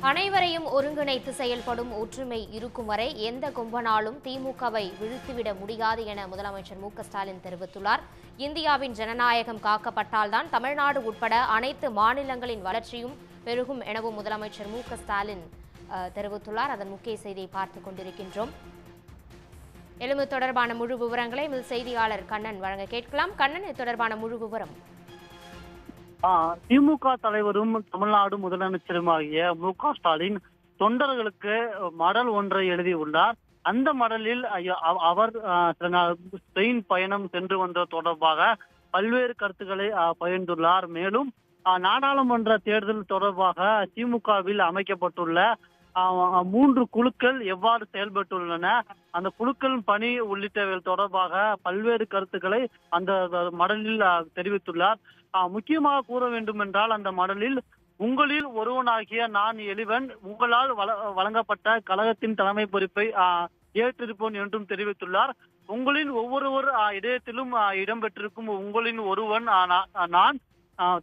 அனைவரையும் ஒருங்கிணைத்து செயல்படும் ஒற்றுமை இருக்கும் வரை எந்த கொம்பனாலும் திமுகவை வீழ்த்திவிட முடியாது என முதலமைச்சர் மு.க.ஸ்டாலின் தெரிவித்துள்ளார். இந்தியாவின் ஜனநாயகம் காக்கப்பட்டால்தான் தமிழ்நாடு உட்பட அனைத்து மாநிலங்களின் வளர்ச்சியும் பெருகும் எனவும் முதலமைச்சர் மு.க.ஸ்டாலின் தெரிவித்துள்ளார். அதன் முக்கிய செய்தியை பார்த்துக் கொண்டிருக்கின்றோம். எழும்பு தொடர்பான முழு விவரங்களை செய்தியாளர் கண்ணன் வழங்க கேட்கலாம். கண்ணன், இது தொடர்பான முழு விவரம். திமுக தலைவரும் தமிழ்நாடு முதலமைச்சருமாகிய மு.க.ஸ்டாலின் தொண்டர்களுக்கு மடல் ஒன்றை எழுதியுள்ளார். அந்த மடலில் அவர் ஸ்பெயின் பயணம் சென்று வந்த தொடர்பாக பல்வேறு கருத்துக்களை பகிர்ந்துள்ளார். மேலும் நாடாளுமன்ற தேர்தல் தொடர்பாக திமுகவில் அமைக்கப்பட்டுள்ள 3 குழுக்கள் எவ்வாறு செயல்பட்டுள்ளன, அந்த குழுக்களின் பணி உள்ளிட்டவைகள் தொடர்பாக பல்வேறு கருத்துக்களை அந்த மடலில் தெரிவித்துள்ளார். முக்கியமாக கூற வேண்டும் என்றால், அந்த மடலில் உங்களில் ஒருவனாகிய நான் எளிவன், உங்களால் வழங்கப்பட்ட கழகத்தின் தலைமை பொறுப்பை ஏற்றிருப்போன் என்றும் தெரிவித்துள்ளார். உங்களின் ஒவ்வொருவர் இதயத்திலும் இடம்பெற்றிருக்கும் உங்களின் ஒருவன் நான்,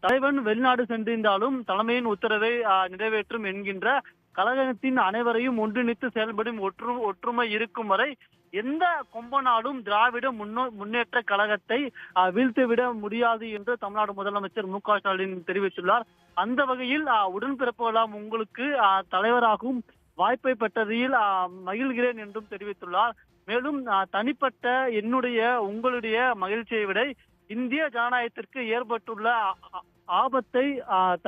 தலைவன் வெளிநாடு சென்றிருந்தாலும் தலைமையின் உத்தரவை நிறைவேற்றும் என்கின்ற கழகத்தின் அனைவரையும் ஒன்றிணைத்து செயல்படும் ஒற்றுமை இருக்கும் வரை எந்த கொம்பனாலும் திராவிட முன்னேற்ற கழகத்தை வீழ்த்திவிட முடியாது என்று தமிழ்நாடு முதலமைச்சர் மு.க.ஸ்டாலின் தெரிவித்துள்ளார். அந்த வகையில் உடன்பிறப்புகளாம் உங்களுக்கு தலைவராகவும் வாய்ப்பை பெற்றதில் மகிழ்கிறேன் என்றும் தெரிவித்துள்ளார். மேலும் தனிப்பட்ட உங்களுடைய மகிழ்ச்சியை விட இந்திய ஜனநாயகத்திற்கு ஏற்பட்டுள்ள ஆபத்தை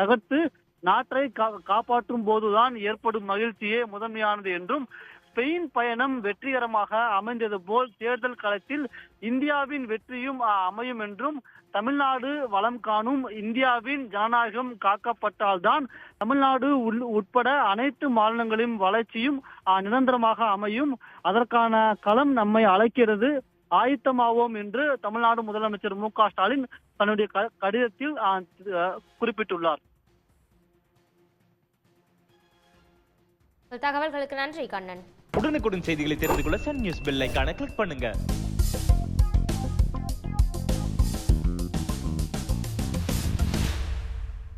தகர்த்து நாட்டை காப்பாற்றும் போதுதான் ஏற்படும் மகிழ்ச்சியே முதன்மையானது என்றும், ஸ்பெயின் பயணம் வெற்றிகரமாக அமைந்தது போல் தேர்தல் களத்தில் இந்தியாவின் வெற்றியும் அமையும் என்றும், தமிழ்நாடு வளம் காணும் இந்தியாவின் ஜனநாயகம் காக்கப்பட்டால்தான் தமிழ்நாடு உட்பட அனைத்து மாநிலங்களின் வளர்ச்சியும் நிரந்தரமாக அமையும், அதற்கான களம் நம்மை அழைக்கிறது, ஆயத்தமாவோம் என்று தமிழ்நாடு முதலமைச்சர் மு.க.ஸ்டாலின் தன்னுடைய கடிதத்தில் குறிப்பிட்டுள்ளார். தகவல்களுக்கு நன்றி கண்ணன். உடனுக்குடன் செய்திகளை தெரிந்து கொள்ள சன் நியூஸ் பெல் ஐகானை கிளிக் பண்ணுங்க.